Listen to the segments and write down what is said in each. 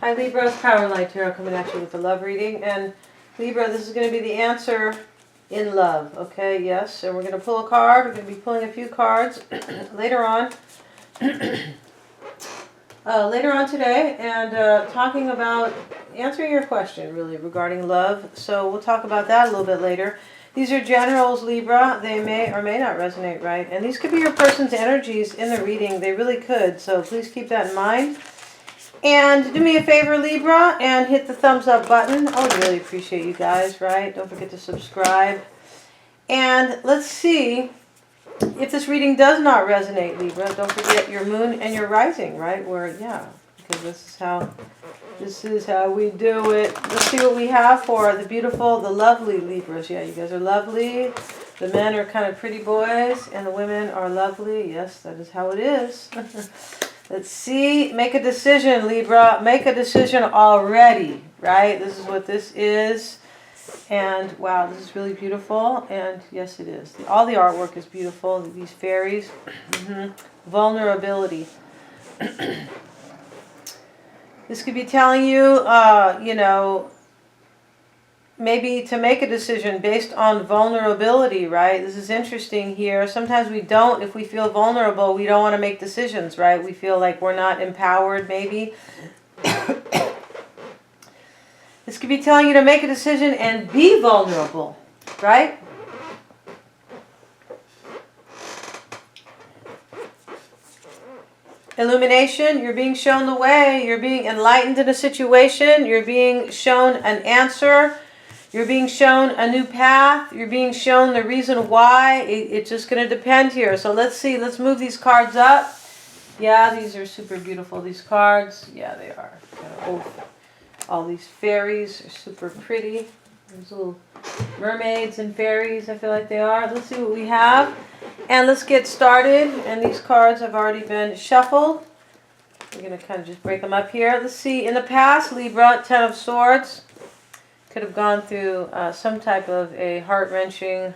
Hi Libra, it's Power Light Tarot coming at you with a love reading. And Libra, this is going to be the answer in love, okay? Yes, and we're going to pull a card. We're going to be pulling a few cards later on. Later on today, and talking about answering your question, really, regarding love. So we'll talk about that a little bit later. These are generals, Libra. They may or may not resonate, right? And these could be your person's energies in the reading. They really could, so please keep that in mind. And do me a favor, Libra, and hit the thumbs up button. I would really appreciate you guys, right? Don't forget to subscribe. And let's see if this reading does not resonate, Libra. Don't forget your moon and your rising, right? Where, yeah, because this is how we do it. Let's see what we have for the beautiful, the lovely Libras. Yeah, you guys are lovely. The men are kind of pretty boys, and the women are lovely. Yes, that is how it is. Let's see. Make a decision, Libra. Make a decision already, right? This is what this is. And wow, this is really beautiful. And yes, it is. All the artwork is beautiful. These fairies. Vulnerability. This could be telling you, you know, maybe to make a decision based on vulnerability, right? This is interesting here. Sometimes we don't, if we feel vulnerable, we don't want to make decisions, right? We feel like we're not empowered, maybe. This could be telling you to make a decision and be vulnerable, right? Illumination, you're being shown the way. You're being enlightened in a situation. You're being shown an answer. You're being shown a new path. You're being shown the reason why. It's just going to depend here. So let's see. Let's move these cards up. Yeah, these are super beautiful, these cards. Yeah, they are. All these fairies are super pretty. These little mermaids and fairies, I feel like they are. Let's see what we have. And let's get started. And these cards have already been shuffled. We're going to kind of just break them up here. Let's see. In the past, Libra, 10 of Swords. Could have gone through some type of a heart-wrenching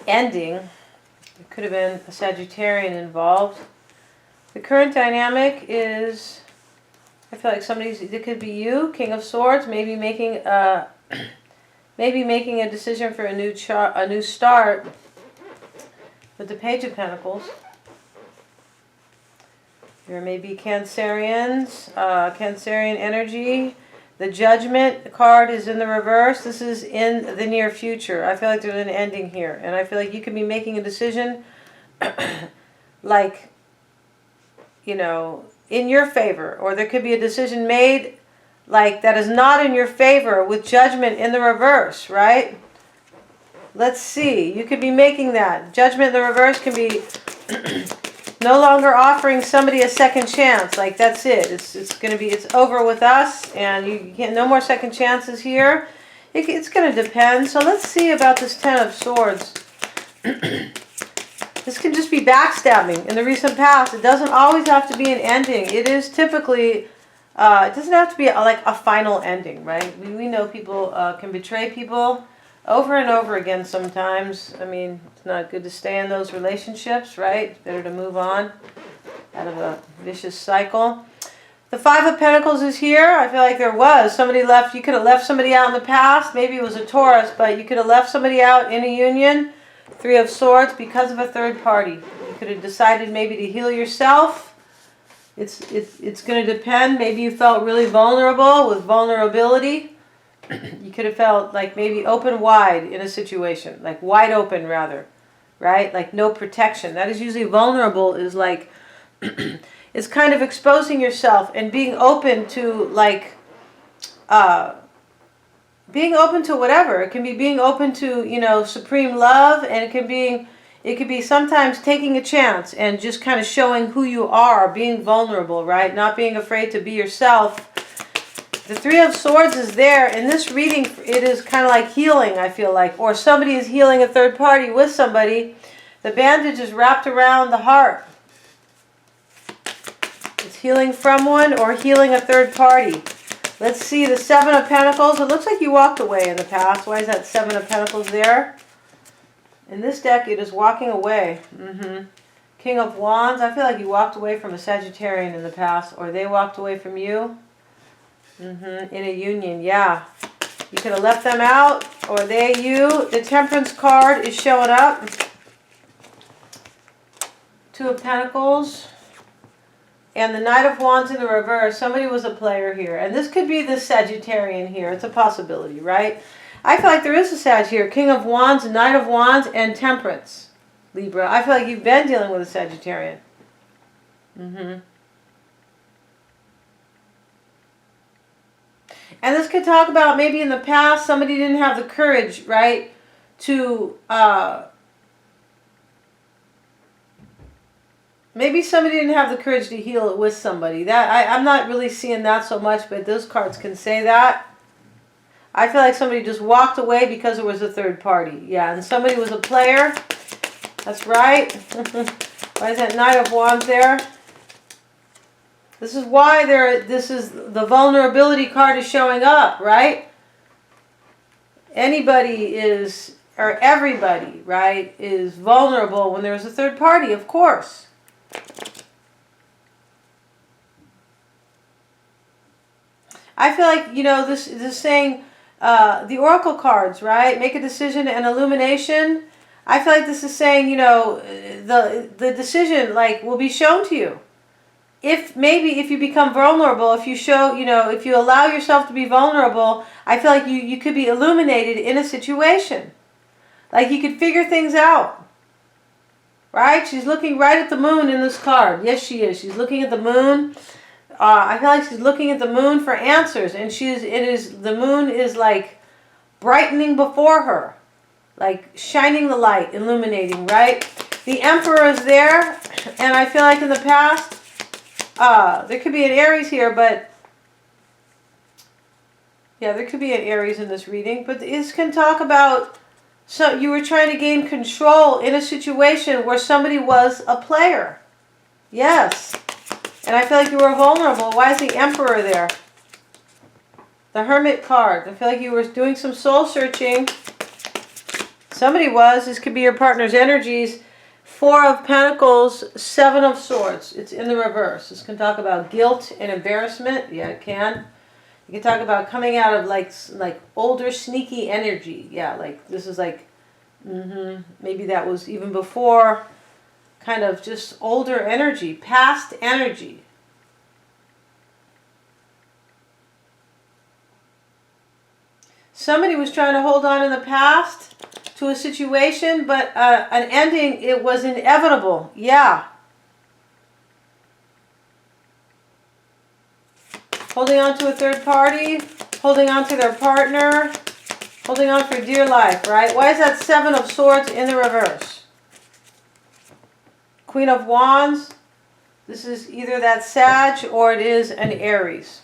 ending. There could have been a Sagittarian involved. The current dynamic is, I feel like it could be you, King of Swords, maybe making a decision for a new start with the Page of Pentacles. There may be Cancerians, Cancerian energy. The Judgment card is in the reverse. This is in the near future. I feel like there's an ending here. And I feel like you could be making a decision like, you know, in your favor. Or there could be a decision made like that is not in your favor with Judgment in the reverse, right? Let's see. You could be making that. Judgment in the reverse can be no longer offering somebody a second chance. Like, that's it. It's over with us, and you can't, no more second chances here. It's going to depend. So let's see about this 10 of Swords. This can just be backstabbing in the recent past. It doesn't always have to be an ending. It is typically, it doesn't have to be like a final ending, right? We know people can betray people over and over again sometimes. I mean, it's not good to stay in those relationships, right? It's better to move on out of a vicious cycle. The 5 of Pentacles is here. I feel like there was somebody left. You could have left somebody out in the past. Maybe it was a Taurus, but you could have left somebody out in a union. 3 of Swords because of a third party. You could have decided maybe to heal yourself. It's going to depend. Maybe you felt really vulnerable with vulnerability. You could have felt like maybe open wide in a situation, like wide open rather, right? Like no protection. That is usually vulnerable, is like, it's kind of exposing yourself and being open to like, being open to whatever. It can be being open to, you know, supreme love, and it could be sometimes taking a chance and just kind of showing who you are, being vulnerable, right? Not being afraid to be yourself. The 3 of Swords is there. In this reading, it is kind of like healing, I feel like. Or somebody is healing a third party with somebody. The bandage is wrapped around the heart. It's healing from one or healing a third party. Let's see, the 7 of Pentacles. It looks like you walked away in the past. Why is that 7 of Pentacles there? In this deck, it is walking away. King of Wands. I feel like you walked away from a Sagittarian in the past, or they walked away from you. In a union, yeah. You could have left them out, or they, you. The Temperance card is showing up. Two of Pentacles. And the Knight of Wands in the reverse. Somebody was a player here. And this could be the Sagittarian here. It's a possibility, right? I feel like there is a Sag here. King of Wands, Knight of Wands, and Temperance. Libra. I feel like you've been dealing with a Sagittarian. And this could talk about maybe in the past somebody didn't have the courage, right, to... maybe somebody didn't have the courage to heal it with somebody. That I'm not really seeing that so much, but those cards can say that. I feel like somebody just walked away because it was a third party. Yeah, and somebody was a player. That's right. Why is that Knight of Wands there? This is why this is the vulnerability card is showing up, right? Anybody is, or everybody, right, is vulnerable when there's a third party, of course. I feel like, this is saying the Oracle cards, right? Make a decision and illumination. I feel like this is saying, the decision, will be shown to you. If you become vulnerable, if you show, if you allow yourself to be vulnerable, I feel like you could be illuminated in a situation. Like you could figure things out. Right? She's looking right at the moon in this card. Yes, she is. She's looking at the moon. I feel like she's looking at the moon for answers, and the moon is like brightening before her, like shining the light, illuminating, right? The Emperor is there, and I feel like in the past, there could be an Aries here, but yeah, there could be an Aries in this reading, but this can talk about, so you were trying to gain control in a situation where somebody was a player. Yes. And I feel like you were vulnerable. Why is the Emperor there? The Hermit card. I feel like you were doing some soul searching. Somebody was. This could be your partner's energies. Four of Pentacles, Seven of Swords. It's in the reverse. This can talk about guilt and embarrassment. Yeah, it can. You can talk about coming out of like older, sneaky energy. Yeah, like this is like, maybe that was even before... kind of just older energy, past energy. Somebody was trying to hold on in the past to a situation, but an ending, it was inevitable. Yeah. Holding on to a third party, holding on to their partner, holding on for dear life, right? Why is that Seven of Swords in the reverse? Queen of Wands, this is either that Sag or it is an Aries.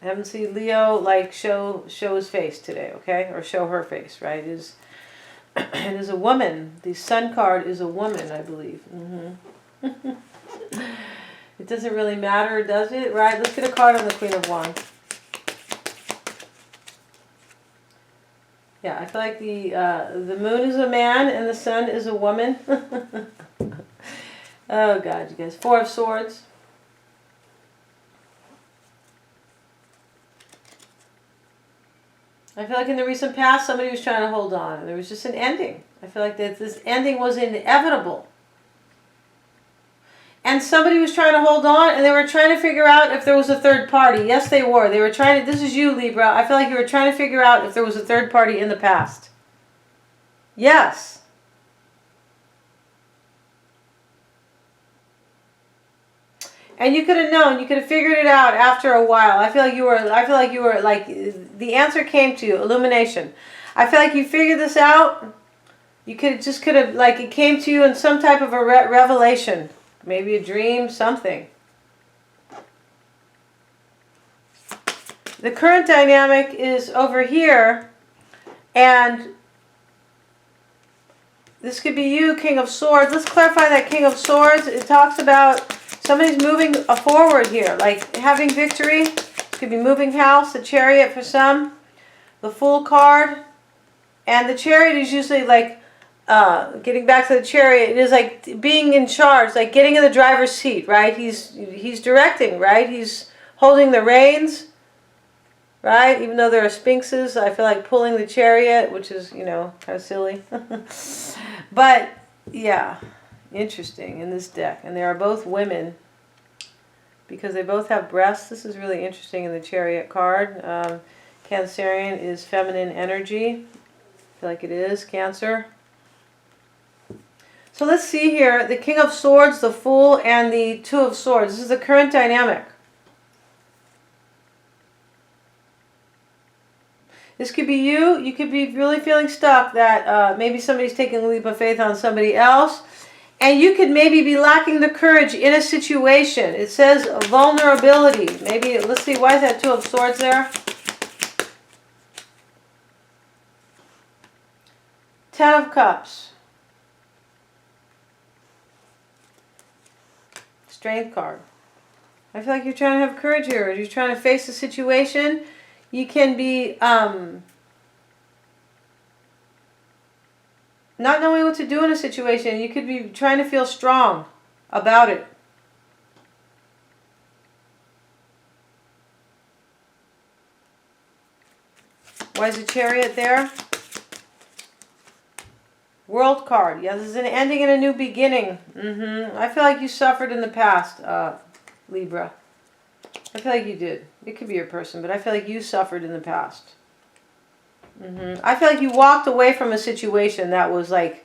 I haven't seen Leo show his face today, okay? Or show her face, right? It is a woman. The Sun card is a woman, I believe. It doesn't really matter, does it? Right? Let's get a card on the Queen of Wands. Yeah, I feel like the moon is a man and the sun is a woman. Oh, God, you guys. Four of Swords. I feel like in the recent past, somebody was trying to hold on. And there was just an ending. I feel like that this ending was inevitable. And somebody was trying to hold on, and they were trying to figure out if there was a third party. Yes, they were. They were trying to... This is you, Libra. I feel like you were trying to figure out if there was a third party in the past. Yes. And you could have known. You could have figured it out after a while. I feel like you were like... The answer came to you. Illumination. I feel like you figured this out. You could have... Like, it came to you in some type of a revelation. Maybe a dream, something. The current dynamic is over here, and this could be you, King of Swords. Let's clarify that King of Swords. It talks about somebody's moving forward here, like having victory. It could be moving house, the Chariot for some, the Fool card, and the Chariot is usually like, getting back to the Chariot, it is like being in charge, like getting in the driver's seat, right? He's directing, right? He's holding the reins, right? Even though there are sphinxes, I feel like pulling the chariot, which is, you know, kind of silly. But, yeah, interesting in this deck. And they are both women because they both have breasts. This is really interesting in the chariot card. Cancerian is feminine energy. I feel like it is Cancer. So let's see here. The King of Swords, the Fool, and the Two of Swords. This is the current dynamic. This could be you. You could be really feeling stuck that maybe somebody's taking a leap of faith on somebody else. And you could maybe be lacking the courage in a situation. It says vulnerability. Maybe, let's see, why is that Two of Swords there? Ten of Cups. Strength card. I feel like you're trying to have courage here. You're trying to face a situation. You can be not knowing what to do in a situation. You could be trying to feel strong about it. Why is the Chariot there? World card. Yeah, this is an ending and a new beginning. I feel like you suffered in the past, Libra. I feel like you did. It could be your person, but I feel like you suffered in the past. I feel like you walked away from a situation that was like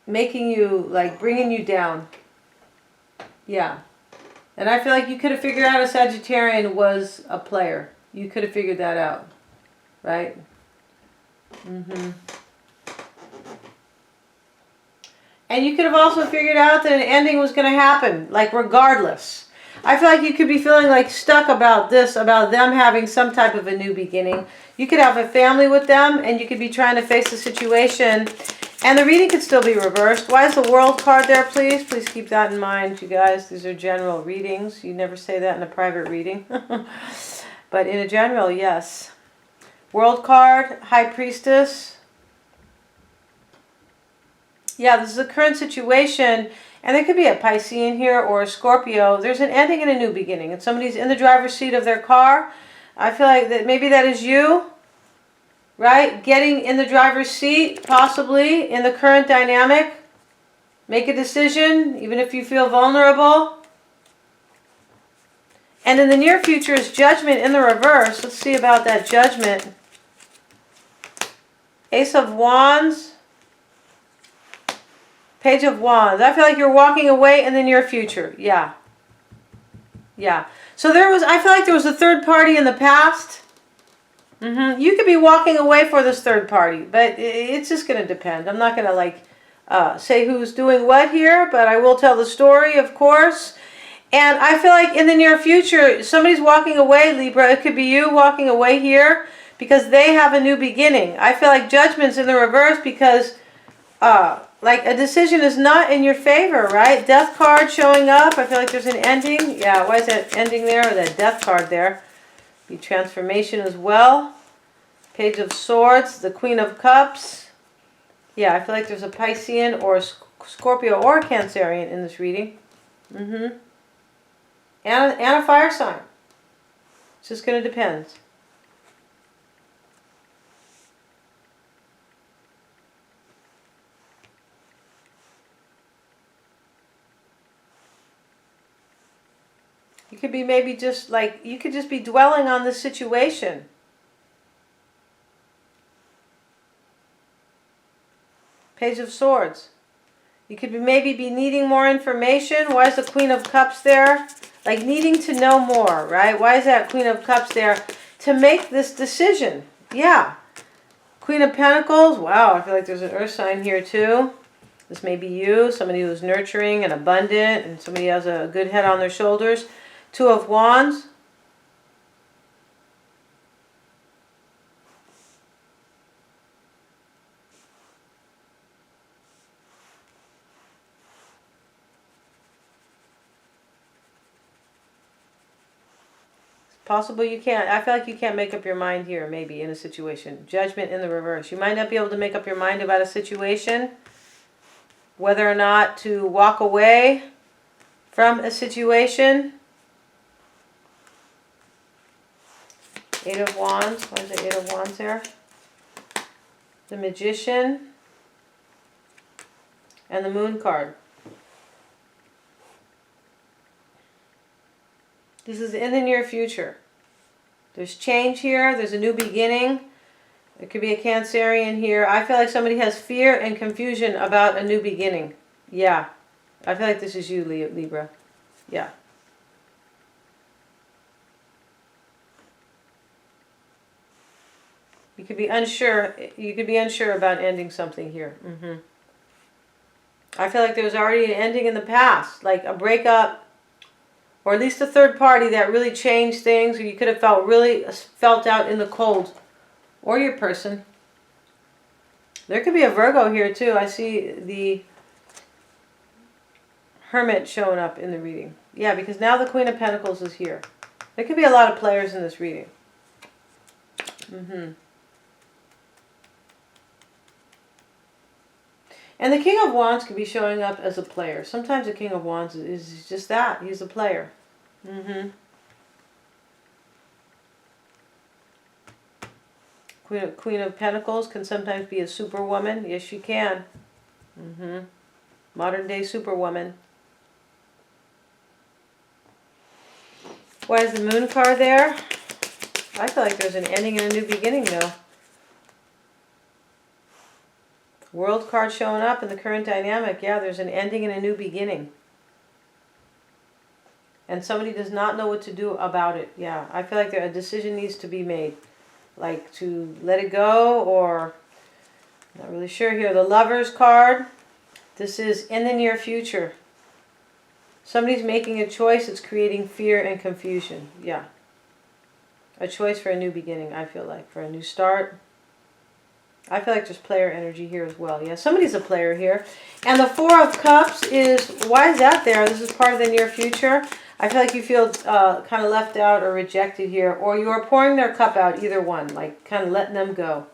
making you, like bringing you down. Yeah. And I feel like you could have figured out a Sagittarian was a player. You could have figured that out. Right? And you could have also figured out that an ending was going to happen, like regardless. I feel like you could be feeling like stuck about this, about them having some type of a new beginning. You could have a family with them, and you could be trying to face the situation, and the reading could still be reversed. Why is the World card there, please? Please keep that in mind, you guys. These are general readings. You never say that in a private reading. But in a general, yes. World card, High Priestess. Yeah, this is a current situation, and there could be a Piscean here or a Scorpio. There's an ending and a new beginning, and somebody's in the driver's seat of their car. I feel like that maybe that is you, right? Getting in the driver's seat, possibly, in the current dynamic. Make a decision, even if you feel vulnerable. And in the near future is Judgment in the reverse. Let's see about that Judgment. Ace of Wands. Page of Wands. I feel like you're walking away in the near future. Yeah. Yeah. So I feel like there was a third party in the past. You could be walking away for this third party, but it's just going to depend. I'm not going to like say who's doing what here, but I will tell the story, of course. And I feel like in the near future, somebody's walking away, Libra. It could be you walking away here because they have a new beginning. I feel like Judgment's in the reverse because like a decision is not in your favor, right? Death card showing up. I feel like there's an ending. Yeah, why is that ending there or that Death card there? Be transformation as well. Page of Swords, the Queen of Cups. Yeah, I feel like there's a Piscean or a Scorpio or a Cancerian in this reading. And a fire sign. It's just going to depend. You could be maybe just like, you could just be dwelling on this situation. Page of Swords. You could maybe be needing more information. Why is the Queen of Cups there? Like needing to know more, right? Why is that Queen of Cups there? To make this decision. Yeah. Queen of Pentacles. Wow, I feel like there's an earth sign here too. This may be you, somebody who's nurturing and abundant, and somebody has a good head on their shoulders. Two of Wands. Possible you can't. I feel like you can't make up your mind here, maybe, in a situation. Judgment in the reverse. You might not be able to make up your mind about a situation. Whether or not to walk away from a situation. Eight of Wands. Why is the Eight of Wands there? The Magician. And the Moon card. This is in the near future. There's change here. There's a new beginning. It could be a Cancerian here. I feel like somebody has fear and confusion about a new beginning. Yeah. I feel like this is you, Libra. Yeah. You could be unsure. You could be unsure about ending something here. I feel like there was already an ending in the past, like a breakup, or at least a third party that really changed things, or you could have felt out in the cold, or your person. There could be a Virgo here too. I see the Hermit showing up in the reading. Yeah, because now the Queen of Pentacles is here. There could be a lot of players in this reading. And the King of Wands could be showing up as a player. Sometimes the King of Wands is just that. He's a player. Queen of Pentacles can sometimes be a superwoman. Yes, she can. Modern day superwoman. Why is the Moon card there? I feel like there's an ending and a new beginning though. World card showing up in the current dynamic. Yeah, there's an ending and a new beginning. And somebody does not know what to do about it. Yeah, I feel like a decision needs to be made. Like to let it go, or not really sure here. The Lovers card. This is in the near future. Somebody's making a choice. It's creating fear and confusion. Yeah. A choice for a new beginning, I feel like. For a new start. I feel like there's player energy here as well. Yeah, somebody's a player here. And the Four of Cups is, why is that there? This is part of the near future. I feel like you feel kind of left out or rejected here. Or you are pouring their cup out, either one. Like kind of letting them go.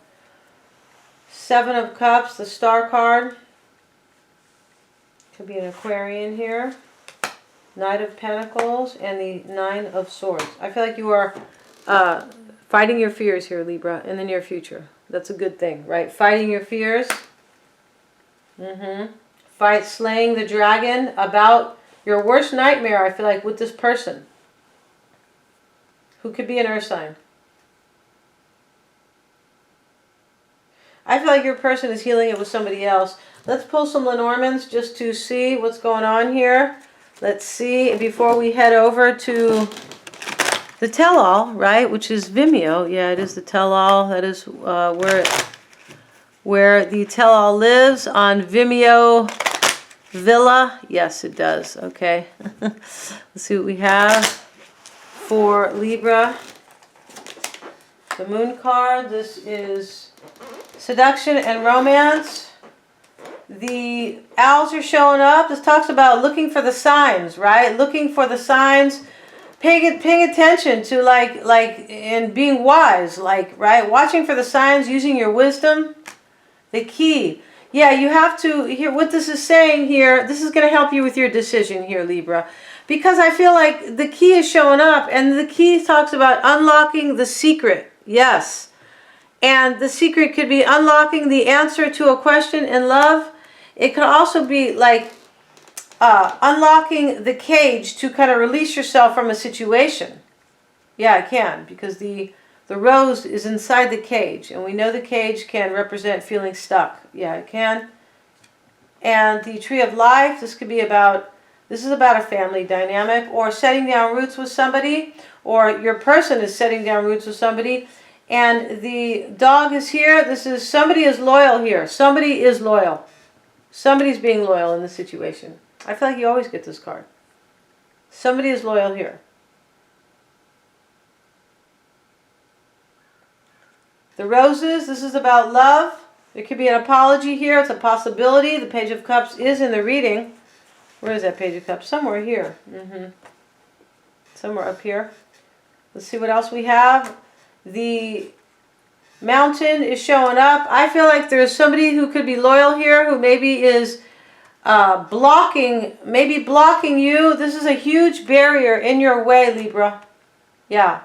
Seven of Cups, the Star card. Could be an Aquarian here. Knight of Pentacles and the Nine of Swords. I feel like you are fighting your fears here, Libra, in the near future. That's a good thing, right? Fighting your fears. Slaying the dragon about your worst nightmare, I feel like, with this person. Who could be an earth sign. I feel like your person is healing it with somebody else. Let's pull some Lenormands just to see what's going on here. Let's see, before we head over to the tell-all, right, which is Vimeo. Yeah, it is the tell-all. That is where the tell-all lives, on Vimeo Villa. Yes, it does. Okay. Let's see what we have for Libra. The Moon card. This is seduction and romance. The owls are showing up. This talks about looking for the signs, right? Looking for the signs. Paying attention to and being wise, right? Watching for the signs, using your wisdom. The key. Yeah, you have to hear what this is saying here. This is going to help you with your decision here, Libra. Because I feel like the key is showing up, and the key talks about unlocking the secret. Yes. And the secret could be unlocking the answer to a question in love. It could also be like unlocking the cage to kind of release yourself from a situation. Yeah, it can, because the rose is inside the cage, and we know the cage can represent feeling stuck. Yeah, it can. And the Tree of Life, this is about a family dynamic, or setting down roots with somebody, or your person is setting down roots with somebody. And the dog is here. This is somebody is loyal here. Somebody is loyal. Somebody's being loyal in this situation. I feel like you always get this card. Somebody is loyal here. The roses, this is about love. There could be an apology here. It's a possibility. The Page of Cups is in the reading. Where is that Page of Cups? Somewhere here. Somewhere up here. Let's see what else we have. The Mountain is showing up. I feel like there's somebody who could be loyal here, who maybe is blocking you. This is a huge barrier in your way, Libra. Yeah.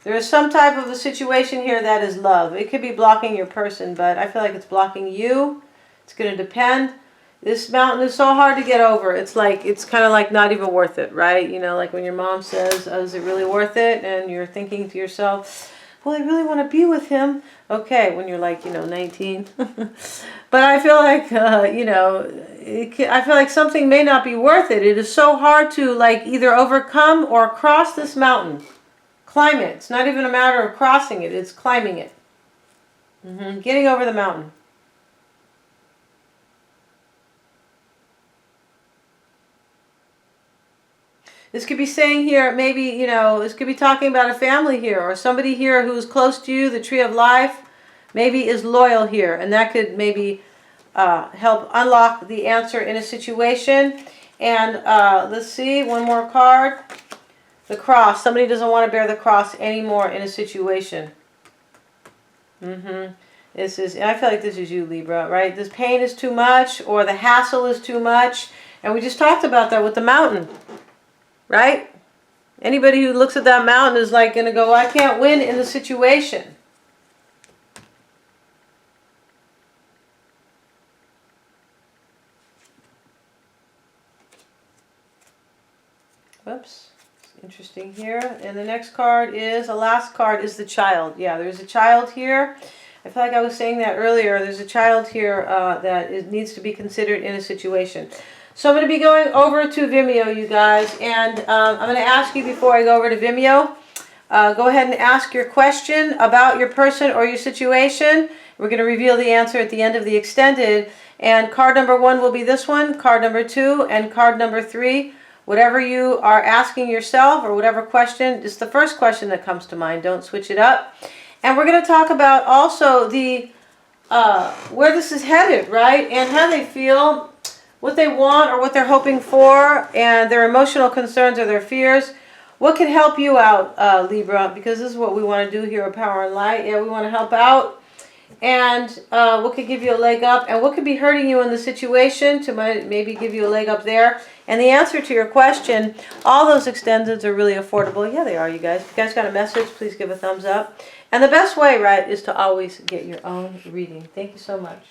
There is some type of a situation here that is love. It could be blocking your person, but I feel like it's blocking you. It's going to depend. This mountain is so hard to get over. It's like, it's kind of like not even worth it, right? You know, like when your mom says, oh, is it really worth it? And you're thinking to yourself, well, I really want to be with him. Okay, when you're like, 19. But I feel like, I feel like something may not be worth it. It is so hard to like either overcome or cross this mountain. Climb it. It's not even a matter of crossing it. It's climbing it. Getting over the mountain. This could be saying here, maybe, this could be talking about a family here or somebody here who's close to you, the tree of life, maybe is loyal here. And that could maybe help unlock the answer in a situation. And let's see, one more card. The cross. Somebody doesn't want to bear the cross anymore in a situation. This is, and I feel like this is you, Libra, right? This pain is too much or the hassle is too much. And we just talked about that with the mountain. Right? Anybody who looks at that mountain is like going to go, I can't win in the situation. Whoops. It's interesting here. And the next card is, the last card is the child. Yeah, there's a child here. I feel like I was saying that earlier. There's a child here that needs to be considered in a situation. So I'm going to be going over to Vimeo, you guys, and I'm going to ask you before I go over to Vimeo, go ahead and ask your question about your person or your situation. We're going to reveal the answer at the end of the extended, and card number 1 will be this one, card number 2, and card number 3. Whatever you are asking yourself or whatever question, it's the first question that comes to mind. Don't switch it up. And we're going to talk about also the where this is headed, right, and how they feel, what they want or what they're hoping for, and their emotional concerns or their fears. What can help you out, Libra? Because this is what we want to do here at Power and Light. Yeah, we want to help out. And what could give you a leg up? And what could be hurting you in the situation to maybe give you a leg up there? And the answer to your question, all those extendeds are really affordable. Yeah, they are, you guys. If you guys got a message, please give a thumbs up. And the best way, right, is to always get your own reading. Thank you so much.